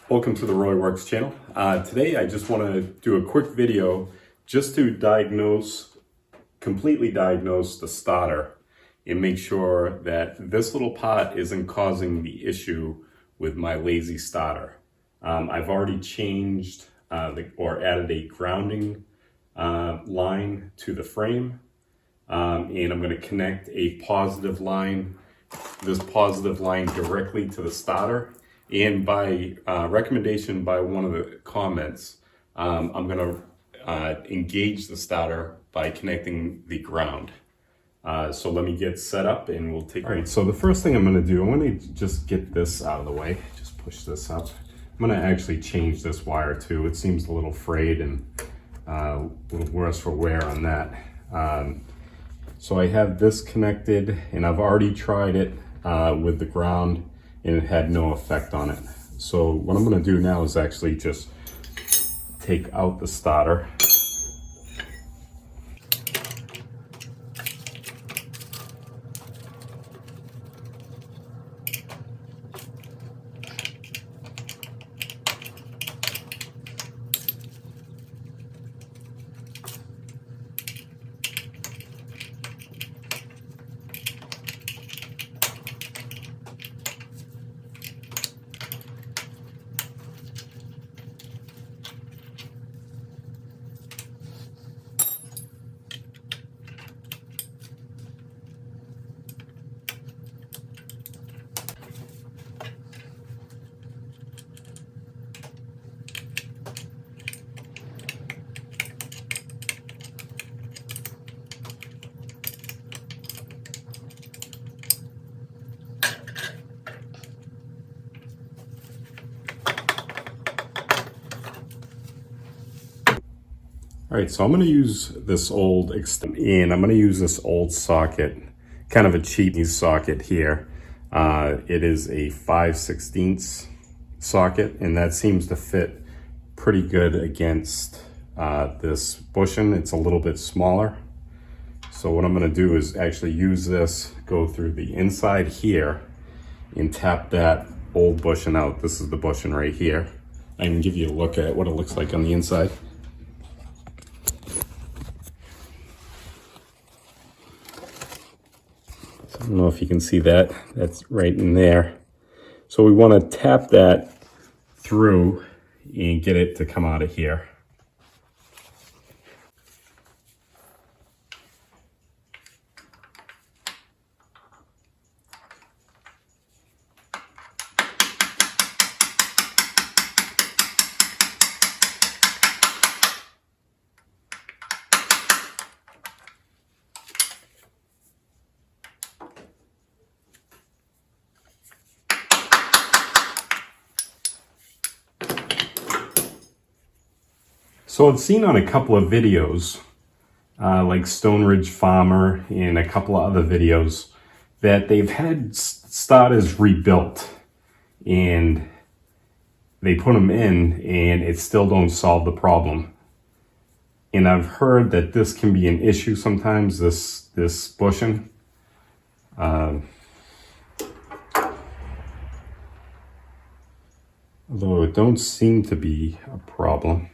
Welcome to the Roy Works channel. Today I just want to do a quick video just to completely diagnose the starter and make sure that this little part isn't causing the issue with my lazy starter. I've already changed or added a grounding line to the frame, and I'm going to connect a positive line, this positive line directly to the starter. And by recommendation by one of the comments, I'm going to engage the starter by connecting the ground. So let me get set up and we'll take. All right, so the first thing I'm going to do, I'm going to just get this out of the way. Just push this up. I'm going to actually change this wire too. It seems a little frayed and a little worse for wear on that. So I have this connected and I've already tried it with the ground and it had no effect on it. So what I'm going to do now is actually just take out the starter. All right, so I'm gonna use this old socket, kind of a cheap socket here. It is a 5/16 socket, and that seems to fit pretty good against this bushing. It's a little bit smaller. So what I'm gonna do is actually use this, go through the inside here, and tap that old bushing out. This is the bushing right here. I can give you a look at what it looks like on the inside. I don't know if you can see that. That's right in there. So we want to tap that through and get it to come out of here. So I've seen on a couple of videos, like Stone Ridge Farmer and a couple of other videos, that they've had starters rebuilt and they put them in and it still don't solve the problem. And I've heard that this can be an issue sometimes, this bushing. Although it don't seem to be a problem.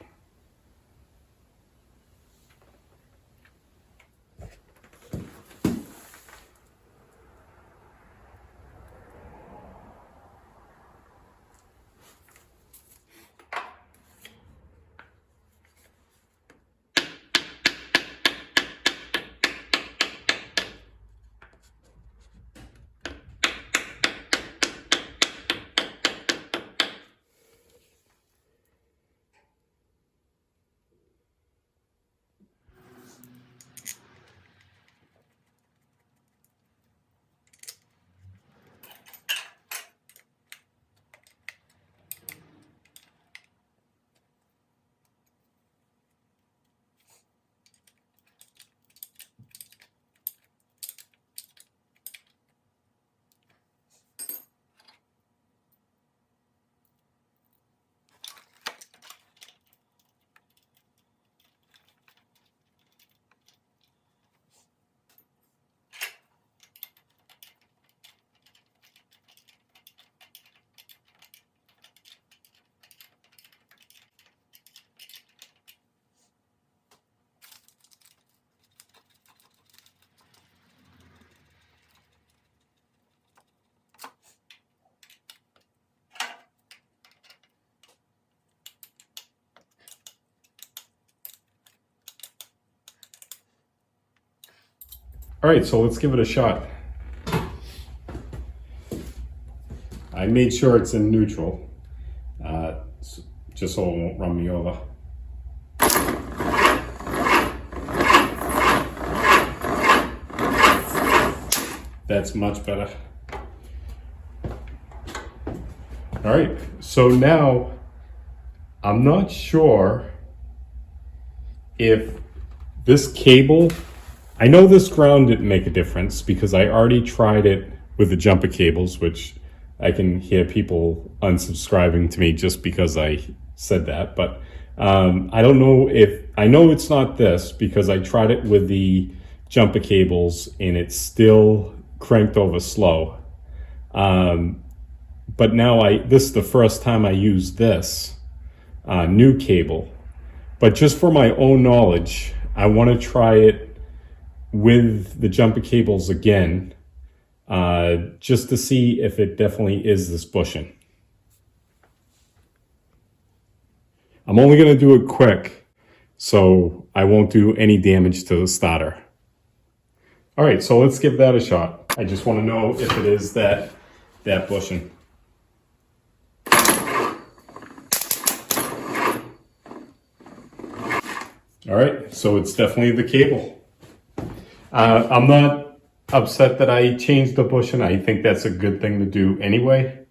All right, so let's give it a shot. I made sure it's in neutral, just so it won't run me over. That's much better. All right, so now I'm not sure if this cable, I know this ground didn't make a difference because I already tried it with the jumper cables, which I can hear people unsubscribing to me just because I said that, but I don't know if, I know it's not this because I tried it with the jumper cables and it's still cranked over slow. But now this is the first time I use this new cable. But just for my own knowledge, I want to try it with the jumper cables again, just to see if it definitely is this bushing. I'm only going to do it quick, so I won't do any damage to the starter. All right, so let's give that a shot. I just want to know if it is that bushing. All right, so it's definitely the cable. I'm not upset that I changed the bushing. I think that's a good thing to do anyway.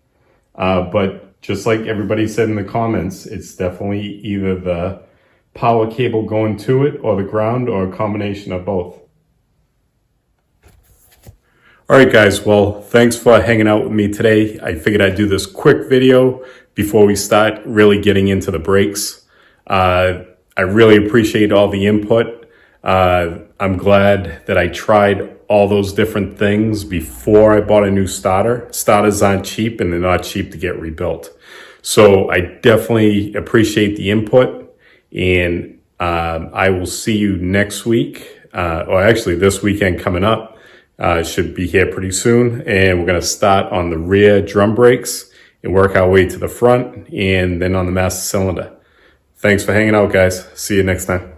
But just like everybody said in the comments, it's definitely either the power cable going to it or the ground or a combination of both. All right, guys. Well, thanks for hanging out with me today. I figured I'd do this quick video before we start really getting into the brakes. I really appreciate all the input. I'm glad that I tried all those different things before I bought a new starter. Starters aren't cheap and they're not cheap to get rebuilt. So I definitely appreciate the input, and I will see you next week, or actually this weekend coming up. Should be here pretty soon, and we're going to start on the rear drum brakes and work our way to the front and then on the master cylinder. Thanks for hanging out, guys. See you next time.